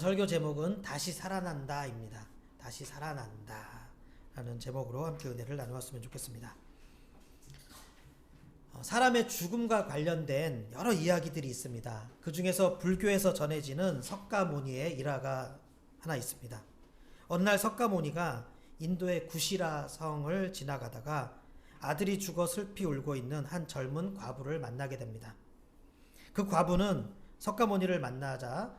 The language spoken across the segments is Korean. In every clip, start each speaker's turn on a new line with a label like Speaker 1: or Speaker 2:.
Speaker 1: 설교 제목은 다시 살아난다입니다. 다시 살아난다 라는 제목으로 함께 은혜를 나누었으면 좋겠습니다. 사람의 죽음과 관련된 여러 이야기들이 있습니다. 그 중에서 불교에서 전해지는 석가모니의 일화가 하나 있습니다. 어느 날 석가모니가 인도의 구시라 성을 지나가다가 아들이 죽어 슬피 울고 있는 한 젊은 과부를 만나게 됩니다. 그 과부는 석가모니를 만나자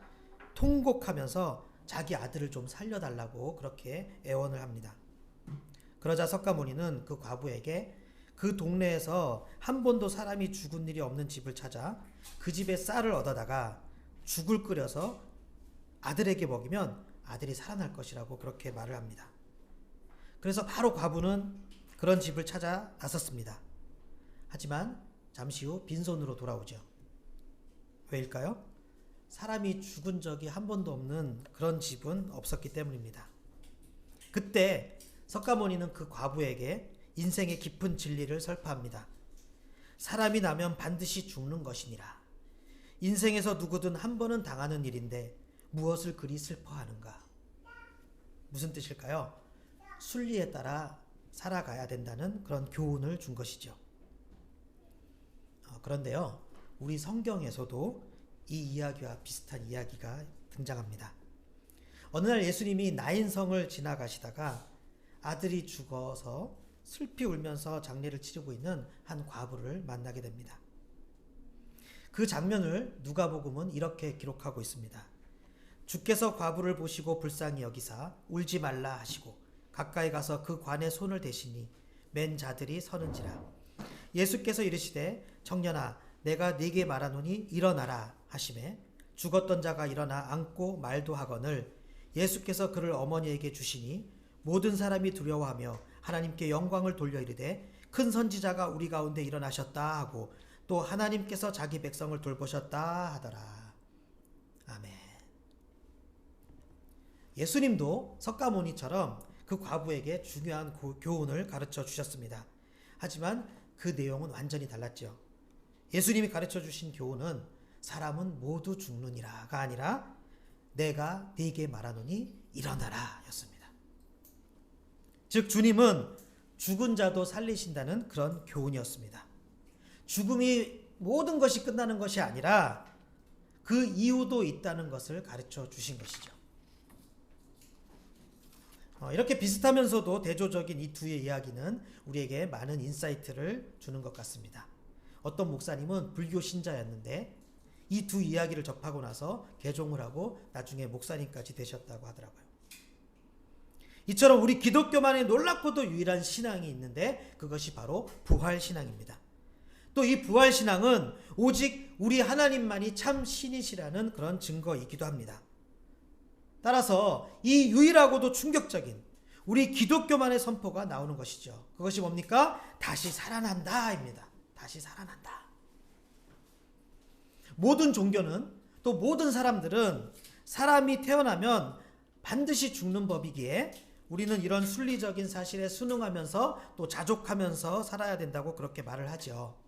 Speaker 1: 통곡하면서 자기 아들을 좀 살려달라고 그렇게 애원을 합니다. 그러자 석가모니는 그 과부에게 그 동네에서 한 번도 사람이 죽은 일이 없는 집을 찾아 그 집에 쌀을 얻어다가 죽을 끓여서 아들에게 먹이면 아들이 살아날 것이라고 그렇게 말을 합니다. 그래서 바로 과부는 그런 집을 찾아 나섰습니다. 하지만 잠시 후 빈손으로 돌아오죠. 왜일까요? 사람이 죽은 적이 한 번도 없는 그런 집은 없었기 때문입니다. 그때 석가모니는 그 과부에게 인생의 깊은 진리를 설파합니다. 사람이 나면 반드시 죽는 것이니라. 인생에서 누구든 한 번은 당하는 일인데 무엇을 그리 슬퍼하는가? 무슨 뜻일까요? 순리에 따라 살아가야 된다는 그런 교훈을 준 것이죠. 그런데요, 우리 성경에서도 이 이야기와 비슷한 이야기가 등장합니다. 어느 날 예수님이 나인성을 지나가시다가 아들이 죽어서 슬피 울면서 장례를 치르고 있는 한 과부를 만나게 됩니다. 그 장면을 누가복음은 이렇게 기록하고 있습니다. 주께서 과부를 보시고 불쌍히 여기사 울지 말라 하시고 가까이 가서 그 관에 손을 대시니 맨 자들이 서는지라. 예수께서 이르시되 청년아 내가 네게 말하노니 일어나라 하시매 죽었던 자가 일어나 앉고 말도 하거늘 예수께서 그를 어머니에게 주시니 모든 사람이 두려워하며 하나님께 영광을 돌려 이르되 큰 선지자가 우리 가운데 일어나셨다 하고 또 하나님께서 자기 백성을 돌보셨다 하더라. 아멘. 예수님도 석가모니처럼 그 과부에게 중요한 교훈을 가르쳐 주셨습니다. 하지만 그 내용은 완전히 달랐죠. 예수님이 가르쳐 주신 교훈은 사람은 모두 죽느니라가 아니라 내가 네게 말하노니 일어나라 였습니다. 즉 주님은 죽은 자도 살리신다는 그런 교훈이었습니다. 죽음이 모든 것이 끝나는 것이 아니라 그 이유도 있다는 것을 가르쳐 주신 것이죠. 이렇게 비슷하면서도 대조적인 이 두 이야기는 우리에게 많은 인사이트를 주는 것 같습니다. 어떤 목사님은 불교 신자였는데 이 두 이야기를 접하고 나서 개종을 하고 나중에 목사님까지 되셨다고 하더라고요. 이처럼 우리 기독교만의 놀랍고도 유일한 신앙이 있는데 그것이 바로 부활신앙입니다. 또 이 부활신앙은 오직 우리 하나님만이 참 신이시라는 그런 증거이기도 합니다. 따라서 이 유일하고도 충격적인 우리 기독교만의 선포가 나오는 것이죠. 그것이 뭡니까? 다시 살아난다입니다. 다시 살아난다. 모든 종교는 또 모든 사람들은 사람이 태어나면 반드시 죽는 법이기에 우리는 이런 순리적인 사실에 순응하면서 또 자족하면서 살아야 된다고 그렇게 말을 하죠.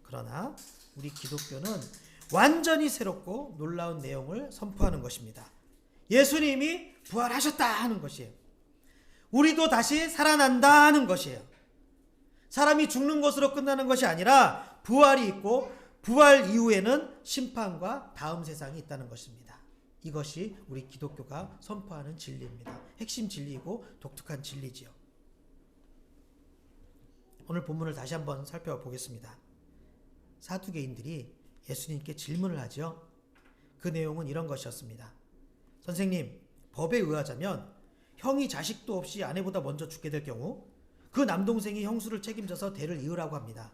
Speaker 1: 그러나 우리 기독교는 완전히 새롭고 놀라운 내용을 선포하는 것입니다. 예수님이 부활하셨다 하는 것이에요. 우리도 다시 살아난다 하는 것이에요. 사람이 죽는 것으로 끝나는 것이 아니라 부활이 있고 부활 이후에는 심판과 다음 세상이 있다는 것입니다. 이것이 우리 기독교가 선포하는 진리입니다. 핵심 진리이고 독특한 진리지요. 오늘 본문을 다시 한번 살펴보겠습니다. 사두개인들이 예수님께 질문을 하죠. 그 내용은 이런 것이었습니다. 선생님, 법에 의하자면 형이 자식도 없이 아내보다 먼저 죽게 될 경우 그 남동생이 형수를 책임져서 대를 이으라고 합니다.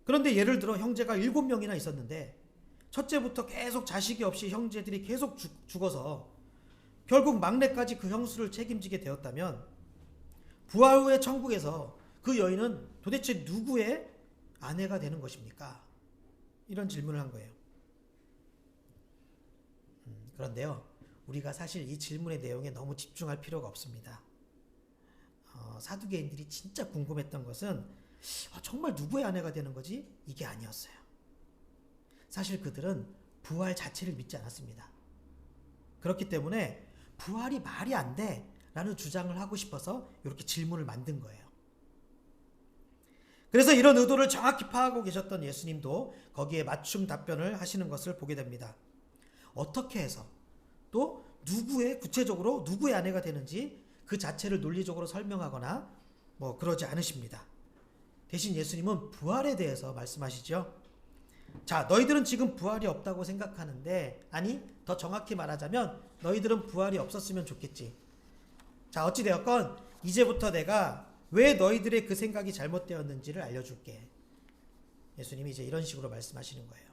Speaker 1: 그런데 예를 들어 형제가 7명이나 있었는데 첫째부터 계속 자식이 없이 형제들이 계속 죽어서 결국 막내까지 그 형수를 책임지게 되었다면 부활 후의 천국에서 그 여인은 도대체 누구의 아내가 되는 것입니까? 이런 질문을 한 거예요. 그런데요, 우리가 사실 이 질문의 내용에 너무 집중할 필요가 없습니다. 사두개인들이 진짜 궁금했던 것은 정말 누구의 아내가 되는 거지? 이게 아니었어요. 사실 그들은 부활 자체를 믿지 않았습니다. 그렇기 때문에 부활이 말이 안 돼 라는 주장을 하고 싶어서 이렇게 질문을 만든 거예요. 그래서 이런 의도를 정확히 파악하고 계셨던 예수님도 거기에 맞춤 답변을 하시는 것을 보게 됩니다. 어떻게 해서 또 구체적으로 누구의 아내가 되는지 그 자체를 논리적으로 설명하거나 뭐 그러지 않으십니다. 대신 예수님은 부활에 대해서 말씀하시죠. 자, 너희들은 지금 부활이 없다고 생각하는데, 아니 더 정확히 말하자면 너희들은 부활이 없었으면 좋겠지. 자, 어찌되었건 이제부터 내가 왜 너희들의 그 생각이 잘못되었는지를 알려줄게. 예수님이 이제 이런 식으로 말씀하시는 거예요.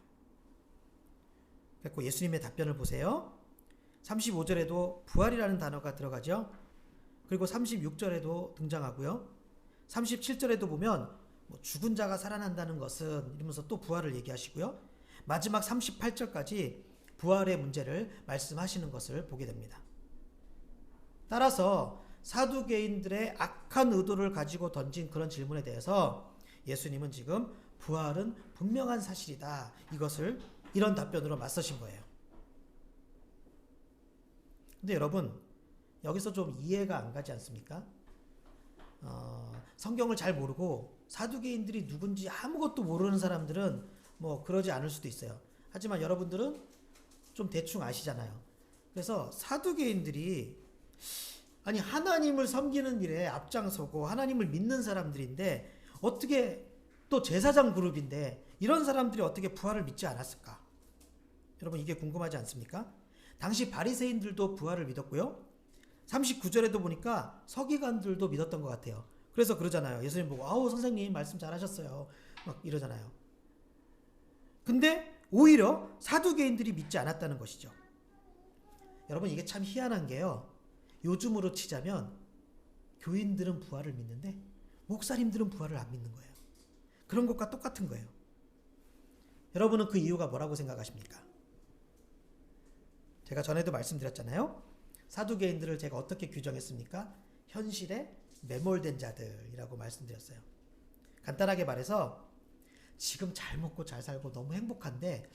Speaker 1: 그리고 예수님의 답변을 보세요. 35절에도 부활이라는 단어가 들어가죠. 그리고 36절에도 등장하고요. 37절에도 보면 죽은 자가 살아난다는 것은 이러면서 또 부활을 얘기하시고요. 마지막 38절까지 부활의 문제를 말씀하시는 것을 보게 됩니다. 따라서 사두개인들의 악한 의도를 가지고 던진 그런 질문에 대해서 예수님은 지금 부활은 분명한 사실이다, 이것을 이런 답변으로 맞서신 거예요. 근데 여러분, 여기서 좀 이해가 안 가지 않습니까? 성경을 잘 모르고 사두개인들이 누군지 아무것도 모르는 사람들은 뭐 그러지 않을 수도 있어요. 하지만 여러분들은 좀 대충 아시잖아요. 그래서 사두개인들이 아니 하나님을 섬기는 일에 앞장서고 하나님을 믿는 사람들인데 어떻게 또 제사장 그룹인데 이런 사람들이 어떻게 부활을 믿지 않았을까? 여러분 이게 궁금하지 않습니까? 당시 바리새인들도 부활을 믿었고요. 39절에도 보니까 서기관들도 믿었던 것 같아요. 그래서 그러잖아요. 예수님 보고 아우 선생님 말씀 잘하셨어요. 막 이러잖아요. 근데 오히려 사두개인들이 믿지 않았다는 것이죠. 여러분 이게 참 희한한 게요. 요즘으로 치자면 교인들은 부활을 믿는데 목사님들은 부활을 안 믿는 거예요. 그런 것과 똑같은 거예요. 여러분은 그 이유가 뭐라고 생각하십니까? 제가 전에도 말씀드렸잖아요. 사두개인들을 제가 어떻게 규정했습니까? 현실에 매몰된 자들이라고 말씀드렸어요. 간단하게 말해서 지금 잘 먹고 잘 살고 너무 행복한데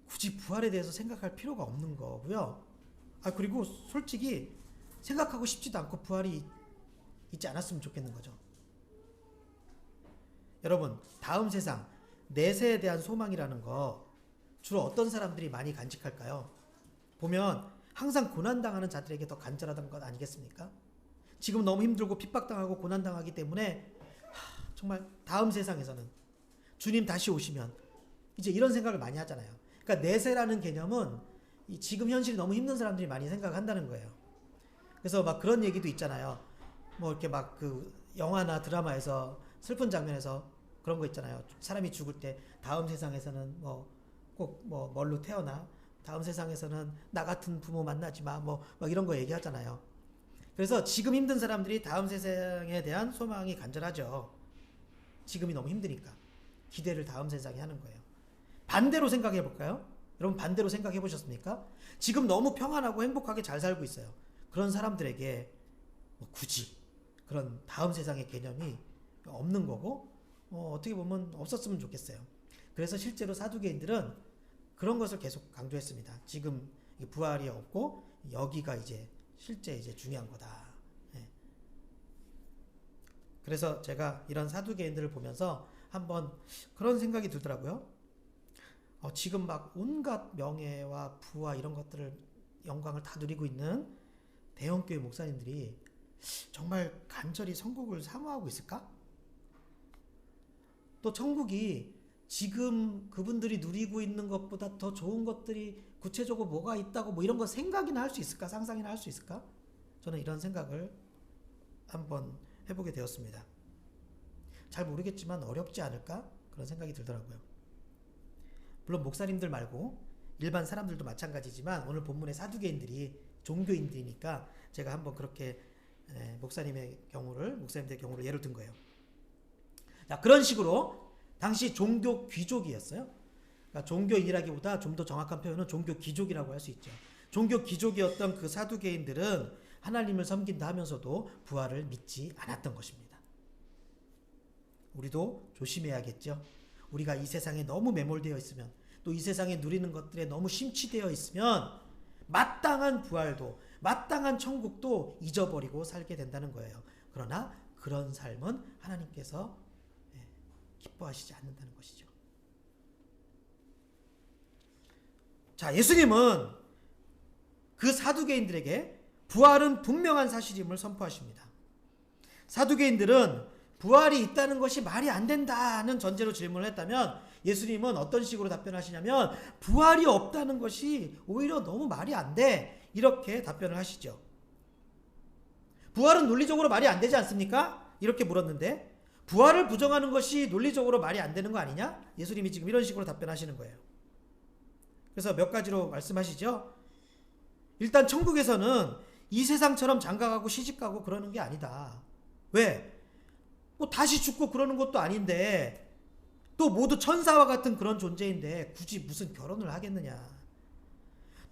Speaker 1: 굳이 부활에 대해서 생각할 필요가 없는 거고요. 그리고 솔직히 생각하고 싶지도 않고 부활이 있지 않았으면 좋겠는 거죠. 여러분, 다음 세상, 내세에 대한 소망이라는 거 주로 어떤 사람들이 많이 간직할까요? 보면 항상 고난당하는 자들에게 더 간절하다는 것 아니겠습니까? 지금 너무 힘들고 핍박당하고 고난당하기 때문에 정말 다음 세상에서는 주님 다시 오시면 이제 이런 생각을 많이 하잖아요. 그러니까 내세라는 개념은 지금 현실이 너무 힘든 사람들이 많이 생각한다는 거예요. 그래서 막 그런 얘기도 있잖아요. 뭐 이렇게 막 그 영화나 드라마에서 슬픈 장면에서 그런 거 있잖아요. 사람이 죽을 때 다음 세상에서는 뭐 꼭 뭐 뭘로 태어나, 다음 세상에서는 나 같은 부모 만나지 마, 뭐 막 이런 거 얘기하잖아요. 그래서 지금 힘든 사람들이 다음 세상에 대한 소망이 간절하죠. 지금이 너무 힘드니까 기대를 다음 세상에 하는 거예요. 반대로 생각해 볼까요? 여러분 반대로 생각해 보셨습니까? 지금 너무 평안하고 행복하게 잘 살고 있어요. 그런 사람들에게 뭐 굳이 그런 다음 세상의 개념이 없는 거고 어떻게 보면 없었으면 좋겠어요. 그래서 실제로 사두개인들은 그런 것을 계속 강조했습니다. 지금 부활이 없고 여기가 이제 실제 이제 중요한 거다. 네. 그래서 제가 이런 사두개인들을 보면서 한번 그런 생각이 들더라고요. 지금 막 온갖 명예와 부와 이런 것들을 영광을 다 누리고 있는 대형교회 목사님들이 정말 간절히 천국을 사모하고 있을까? 또 천국이 지금 그분들이 누리고 있는 것보다 더 좋은 것들이 구체적으로 뭐가 있다고 뭐 이런 거 생각이나 할 수 있을까? 상상이나 할 수 있을까? 저는 이런 생각을 한번 해보게 되었습니다. 잘 모르겠지만 어렵지 않을까? 그런 생각이 들더라고요. 물론 목사님들 말고 일반 사람들도 마찬가지지만 오늘 본문의 사두개인들이 종교인들이니까 제가 한번 그렇게 목사님들의 경우를 예를 든 거예요. 자, 그런 식으로 당시 종교 귀족이었어요. 그러니까 종교인이라기보다 좀 더 정확한 표현은 종교 귀족이라고 할 수 있죠. 종교 귀족이었던 그 사두개인들은 하나님을 섬긴다 하면서도 부활을 믿지 않았던 것입니다. 우리도 조심해야겠죠. 우리가 이 세상에 너무 매몰되어 있으면 또 이 세상에 누리는 것들에 너무 심취되어 있으면 마땅한 부활도, 마땅한 천국도 잊어버리고 살게 된다는 거예요. 그러나 그런 삶은 하나님께서 기뻐하시지 않는다는 것이죠. 자, 예수님은 그 사두개인들에게 부활은 분명한 사실임을 선포하십니다. 사두개인들은 부활이 있다는 것이 말이 안 된다는 전제로 질문을 했다면 예수님은 어떤 식으로 답변하시냐면 부활이 없다는 것이 오히려 너무 말이 안 돼, 이렇게 답변을 하시죠. 부활은 논리적으로 말이 안 되지 않습니까? 이렇게 물었는데 부활을 부정하는 것이 논리적으로 말이 안 되는 거 아니냐? 예수님이 지금 이런 식으로 답변하시는 거예요. 그래서 몇 가지로 말씀하시죠. 일단 천국에서는 이 세상처럼 장가가고 시집가고 그러는 게 아니다. 왜? 뭐 다시 죽고 그러는 것도 아닌데, 또 모두 천사와 같은 그런 존재인데 굳이 무슨 결혼을 하겠느냐.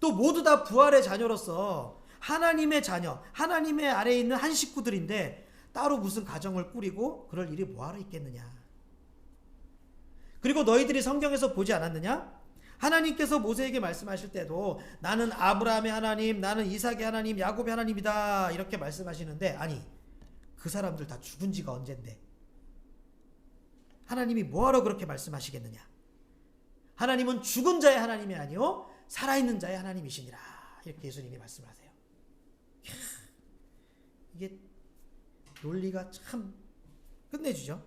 Speaker 1: 또 모두 다 부활의 자녀로서 하나님의 자녀, 하나님의 아래에 있는 한 식구들인데 따로 무슨 가정을 꾸리고 그럴 일이 뭐하러 있겠느냐. 그리고 너희들이 성경에서 보지 않았느냐? 하나님께서 모세에게 말씀하실 때도 나는 아브라함의 하나님, 나는 이삭의 하나님, 야곱의 하나님이다, 이렇게 말씀하시는데, 아니 그 사람들 다 죽은 지가 언젠데 하나님이 뭐하러 그렇게 말씀하시겠느냐. 하나님은 죽은 자의 하나님이 아니요 살아있는 자의 하나님이시니라, 이렇게 예수님이 말씀하세요. 이게 논리가 참 끝내주죠.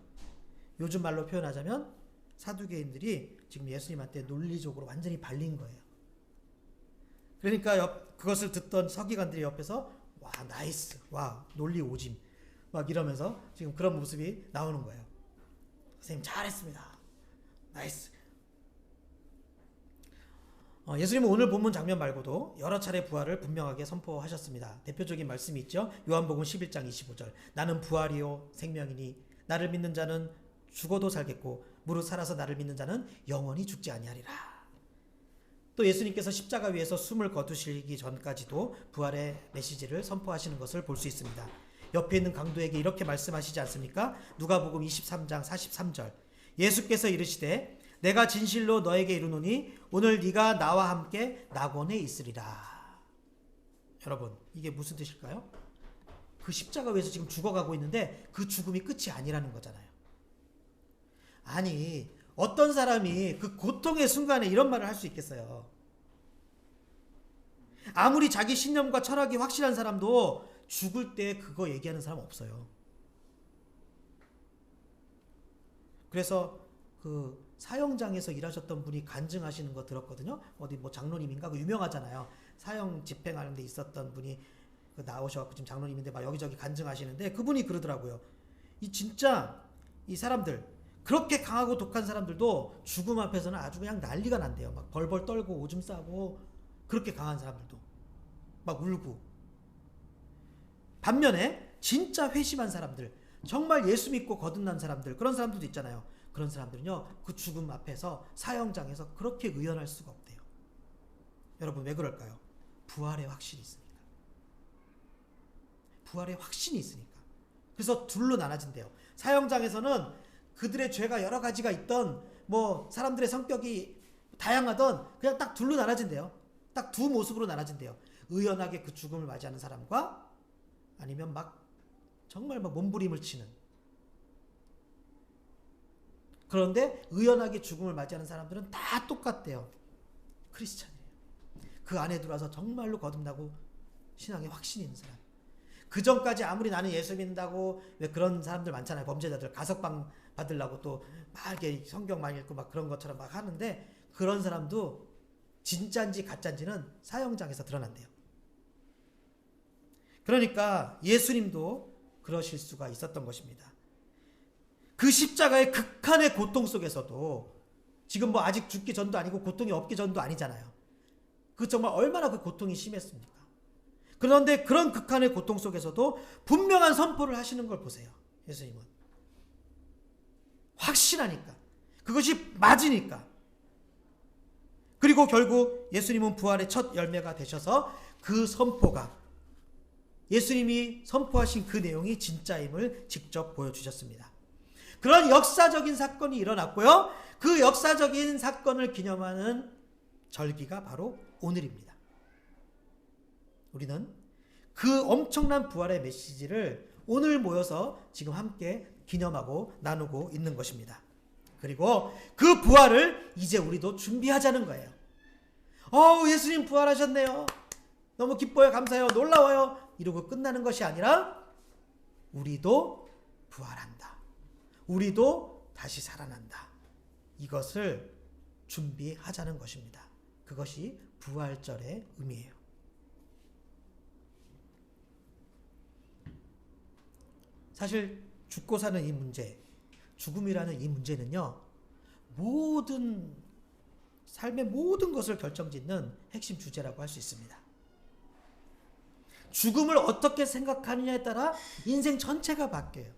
Speaker 1: 요즘 말로 표현하자면 사두개인들이 지금 예수님한테 논리적으로 완전히 발린 거예요. 그러니까 그것을 듣던 서기관들이 옆에서 와 나이스, 와 논리 오짐, 막 이러면서 지금 그런 모습이 나오는 거예요. 선생님 잘했습니다, 나이스. 예수님은 오늘 본문 장면 말고도 여러 차례 부활을 분명하게 선포하셨습니다. 대표적인 말씀이 있죠. 요한복음 11장 25절 나는 부활이요 생명이니 나를 믿는 자는 죽어도 살겠고 무릇 살아서 나를 믿는 자는 영원히 죽지 아니하리라. 또 예수님께서 십자가 위에서 숨을 거두시기 전까지도 부활의 메시지를 선포하시는 것을 볼 수 있습니다. 옆에 있는 강도에게 이렇게 말씀하시지 않습니까? 누가복음 23장 43절 예수께서 이르시되 내가 진실로 너에게 이르노니 오늘 네가 나와 함께 낙원에 있으리라. 여러분 이게 무슨 뜻일까요? 그 십자가 위에서 지금 죽어가고 있는데 그 죽음이 끝이 아니라는 거잖아요. 아니 어떤 사람이 그 고통의 순간에 이런 말을 할 수 있겠어요? 아무리 자기 신념과 철학이 확실한 사람도 죽을 때 그거 얘기하는 사람 없어요. 그래서 그 사형장에서 일하셨던 분이 간증하시는 거 들었거든요. 어디 뭐 장로님인가 그 유명하잖아요. 사형 집행하는 데 있었던 분이 그 나오셔갖고 지금 장로님인데 막 여기저기 간증하시는데 그분이 그러더라고요. 이 진짜 이 사람들 그렇게 강하고 독한 사람들도 죽음 앞에서는 아주 그냥 난리가 난대요. 막 벌벌 떨고 오줌 싸고 그렇게 강한 사람들도 막 울고. 반면에 진짜 회심한 사람들, 정말 예수 믿고 거듭난 사람들, 그런 사람들도 있잖아요. 그런 사람들은요 그 죽음 앞에서 사형장에서 그렇게 의연할 수가 없대요. 여러분 왜 그럴까요? 부활의 확신이 있으니까. 부활의 확신이 있으니까. 그래서 둘로 나눠진대요. 사형장에서는 그들의 죄가 여러 가지가 있던 뭐 사람들의 성격이 다양하던 그냥 딱 둘로 나눠진대요. 딱 두 모습으로 나눠진대요. 의연하게 그 죽음을 맞이하는 사람과 아니면 막 정말 막 몸부림을 치는. 그런데 의연하게 죽음을 맞이하는 사람들은 다 똑같대요. 크리스찬이에요. 그 안에 들어와서 정말로 거듭나고 신앙에 확신이 있는 사람. 그 전까지 아무리 나는 예수 믿는다고, 왜 그런 사람들 많잖아요. 범죄자들 가석방 받으려고 또 막 이렇게 성경 많이 읽고 막 그런 것처럼 막 하는데 그런 사람도 진짜인지 가짜인지는 사형장에서 드러난대요. 그러니까 예수님도 그러실 수가 있었던 것입니다. 그 십자가의 극한의 고통 속에서도 지금 뭐 아직 죽기 전도 아니고 고통이 없기 전도 아니잖아요. 그 정말 얼마나 그 고통이 심했습니까? 그런데 그런 극한의 고통 속에서도 분명한 선포를 하시는 걸 보세요. 예수님은 확신하니까, 그것이 맞으니까. 그리고 결국 예수님은 부활의 첫 열매가 되셔서 그 선포가, 예수님이 선포하신 그 내용이 진짜임을 직접 보여주셨습니다. 그런 역사적인 사건이 일어났고요. 그 역사적인 사건을 기념하는 절기가 바로 오늘입니다. 우리는 그 엄청난 부활의 메시지를 오늘 모여서 지금 함께 기념하고 나누고 있는 것입니다. 그리고 그 부활을 이제 우리도 준비하자는 거예요. 예수님 부활하셨네요. 너무 기뻐요. 감사해요. 놀라워요. 이러고 끝나는 것이 아니라 우리도 부활한다. 우리도 다시 살아난다. 이것을 준비하자는 것입니다. 그것이 부활절의 의미예요. 사실 죽고 사는 이 문제, 죽음이라는 이 문제는요, 삶의 모든 것을 결정짓는 핵심 주제라고 할 수 있습니다. 죽음을 어떻게 생각하느냐에 따라 인생 전체가 바뀌어요.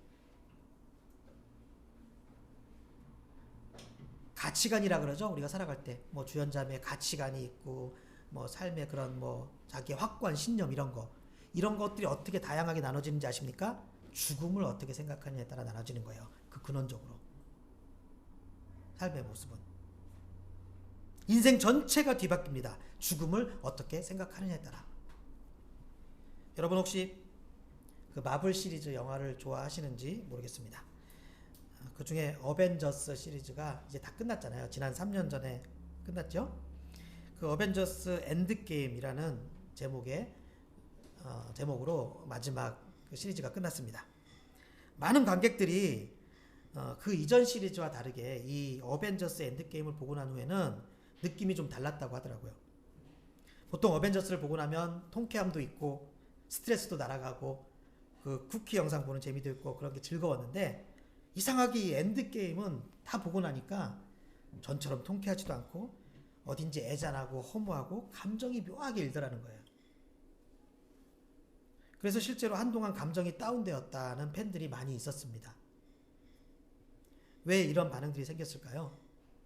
Speaker 1: 가치관이라 그러죠. 우리가 살아갈 때 뭐 주연자매의 가치관이 있고 뭐 삶의 그런 뭐 자기의 확고한 신념 이런 것들이 어떻게 다양하게 나눠지는지 아십니까? 죽음을 어떻게 생각하느냐에 따라 나눠지는 거예요. 그 근원적으로 삶의 모습은 인생 전체가 뒤바뀝니다. 죽음을 어떻게 생각하느냐에 따라. 여러분 혹시 그 마블 시리즈 영화를 좋아하시는지 모르겠습니다. 그 중에 어벤져스 시리즈가 이제 다 끝났잖아요. 지난 3년 전에 끝났죠. 그 어벤져스 엔드게임이라는 제목으로 마지막 그 시리즈가 끝났습니다. 많은 관객들이 그 이전 시리즈와 다르게 이 어벤져스 엔드게임을 보고 난 후에는 느낌이 좀 달랐다고 하더라고요. 보통 어벤져스를 보고 나면 통쾌함도 있고 스트레스도 날아가고 그 쿠키 영상 보는 재미도 있고 그런 게 즐거웠는데 이상하게 이 엔드게임은 다 보고 나니까 전처럼 통쾌하지도 않고 어딘지 애잔하고 허무하고 감정이 묘하게 일더라는 거예요. 그래서 실제로 한동안 감정이 다운되었다는 팬들이 많이 있었습니다. 왜 이런 반응들이 생겼을까요?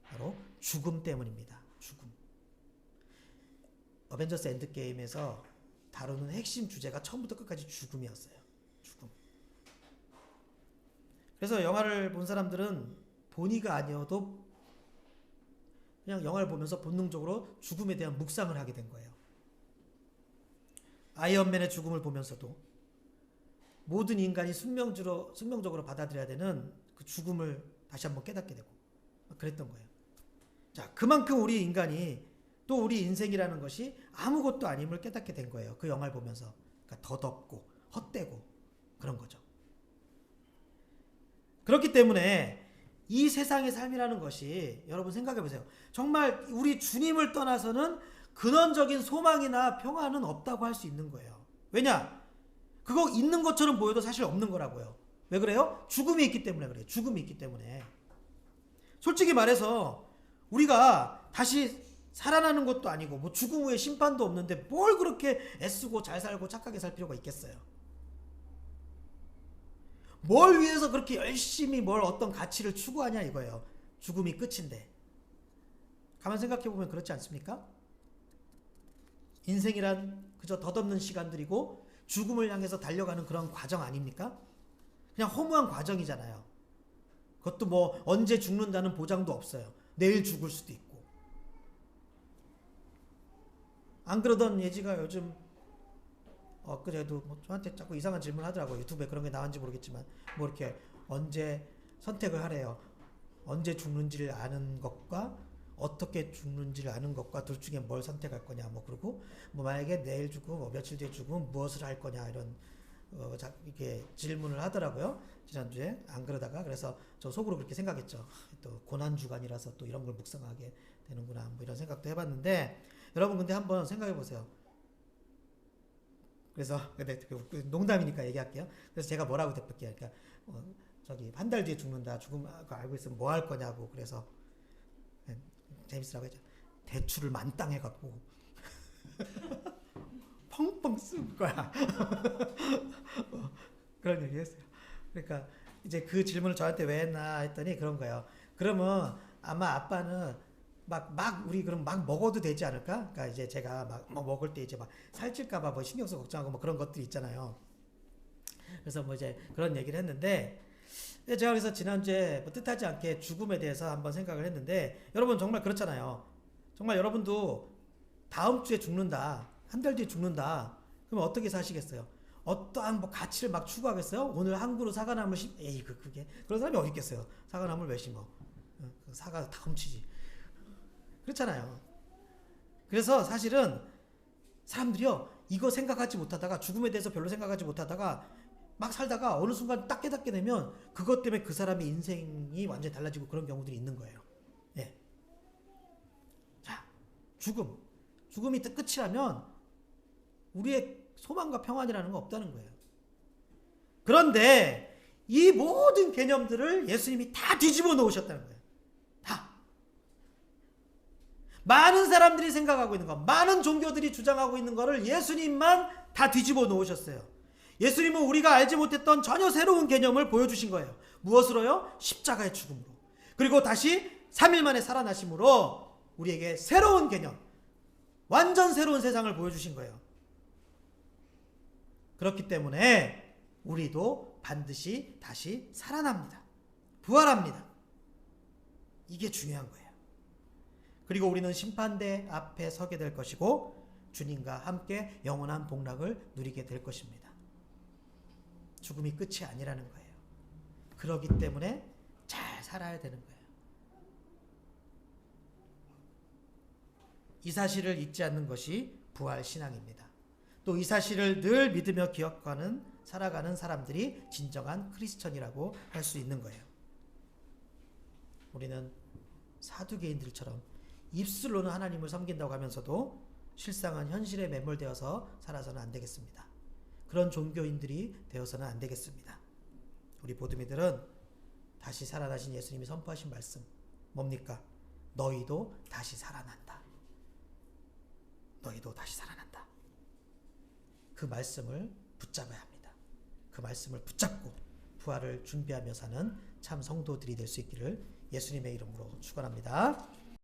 Speaker 1: 바로 죽음 때문입니다. 죽음. 어벤져스 엔드게임에서 다루는 핵심 주제가 처음부터 끝까지 죽음이었어요. 죽음. 그래서 영화를 본 사람들은 본의가 아니어도 그냥 영화를 보면서 본능적으로 죽음에 대한 묵상을 하게 된 거예요. 아이언맨의 죽음을 보면서도 모든 인간이 숙명적으로 받아들여야 되는 그 죽음을 다시 한번 깨닫게 되고 그랬던 거예요. 자, 그만큼 우리 인간이 또 우리 인생이라는 것이 아무것도 아님을 깨닫게 된 거예요. 그 영화를 보면서. 그러니까 더덥고 헛되고 그런 거죠. 그렇기 때문에 이 세상의 삶이라는 것이 여러분 생각해 보세요. 정말 우리 주님을 떠나서는 근원적인 소망이나 평안은 없다고 할 수 있는 거예요. 왜냐? 그거 있는 것처럼 보여도 사실 없는 거라고요. 왜 그래요? 죽음이 있기 때문에 그래요. 죽음이 있기 때문에. 솔직히 말해서 우리가 다시 살아나는 것도 아니고 뭐 죽음 후에 심판도 없는데 뭘 그렇게 애쓰고 잘 살고 착하게 살 필요가 있겠어요. 뭘 위해서 그렇게 열심히 어떤 가치를 추구하냐 이거예요. 죽음이 끝인데. 가만 생각해보면 그렇지 않습니까? 인생이란 그저 덧없는 시간들이고 죽음을 향해서 달려가는 그런 과정 아닙니까? 그냥 허무한 과정이잖아요. 그것도 뭐 언제 죽는다는 보장도 없어요. 내일 죽을 수도 있고. 안 그러던 예지가 요즘 그래도 뭐 저한테 자꾸 이상한 질문 하더라고요. 유튜브에 그런 게 나왔는지 모르겠지만 뭐 이렇게 언제 선택을 하래요. 언제 죽는지를 아는 것과 어떻게 죽는지를 아는 것과 둘 중에 뭘 선택할 거냐 뭐 그러고 뭐 만약에 내일 죽고 뭐 며칠 뒤에 죽으면 무엇을 할 거냐 이런 이렇게 질문을 하더라고요. 지난주에 안 그러다가 그래서 저 속으로 그렇게 생각했죠. 또 고난 주간이라서 또 이런 걸 묵상하게 되는구나 뭐 이런 생각도 해봤는데 여러분 근데 한번 생각해 보세요. 그래서 근데 농담이니까 얘기할게요. 그래서 제가 뭐라고 대답할게요. 그러니까 저기 한 달 뒤에 죽는다. 죽음 알고 있으면 뭐 할 거냐고. 그래서 재밌으라고 했죠. 대출을 만땅 해갖고 펑펑 쓴 거야. 그런 얘기 했어요. 그러니까 이제 그 질문을 저한테 왜 했나 했더니 그런 거예요. 그러면 아마 아빠는 우리 그럼 막 먹어도 되지 않을까? 그러니까 이제 제가 막 먹을 때 이제 막 살찔까봐 뭐 신경 써 걱정하고 뭐 그런 것들이 있잖아요. 그래서 뭐 이제 그런 얘기를 했는데 제가 그래서 지난주에 뭐 뜻하지 않게 죽음에 대해서 한번 생각을 했는데 여러분 정말 그렇잖아요. 정말 여러분도 다음 주에 죽는다. 한 달 뒤에 죽는다. 그럼 어떻게 사시겠어요? 어떠한 뭐 가치를 막 추구하겠어요? 오늘 한 그루 사과나무를 에이 그게 그런 사람이 어디 있겠어요? 사과나무를 왜 심어? 사과 다 훔치지. 그렇잖아요. 그래서 사실은 사람들이요 이거 생각하지 못하다가 죽음에 대해서 별로 생각하지 못하다가 막 살다가 어느 순간 딱 깨닫게 되면 그것 때문에 그 사람의 인생이 완전히 달라지고 그런 경우들이 있는 거예요. 예. 자, 죽음이 끝이라면 우리의 소망과 평안이라는 건 없다는 거예요. 그런데 이 모든 개념들을 예수님이 다 뒤집어 놓으셨다는 거예요. 다. 많은 사람들이 생각하고 있는 것, 많은 종교들이 주장하고 있는 것을 예수님만 다 뒤집어 놓으셨어요. 예수님은 우리가 알지 못했던 전혀 새로운 개념을 보여주신 거예요. 무엇으로요? 십자가의 죽음으로. 그리고 다시 3일 만에 살아나심으로 우리에게 새로운 개념, 완전 새로운 세상을 보여주신 거예요. 그렇기 때문에 우리도 반드시 다시 살아납니다. 부활합니다. 이게 중요한 거예요. 그리고 우리는 심판대 앞에 서게 될 것이고 주님과 함께 영원한 복락을 누리게 될 것입니다. 죽음이 끝이 아니라는 거예요. 그렇기 때문에 잘 살아야 되는 거예요. 이 사실을 잊지 않는 것이 부활 신앙입니다. 또 이 사실을 늘 믿으며 기억하는 살아가는 사람들이 진정한 크리스천이라고 할 수 있는 거예요. 우리는 사두개인들처럼 입술로는 하나님을 섬긴다고 하면서도 실상은 현실에 매몰되어서 살아서는 안 되겠습니다. 그런 종교인들이 되어서는 안 되겠습니다. 우리 보드미들은 다시 살아나신 예수님이 선포하신 말씀 뭡니까? 너희도 다시 살아난다. 너희도 다시 살아난다. 그 말씀을 붙잡아야 합니다. 그 말씀을 붙잡고 부활을 준비하며 사는 참 성도들이 될 수 있기를 예수님의 이름으로 축원합니다.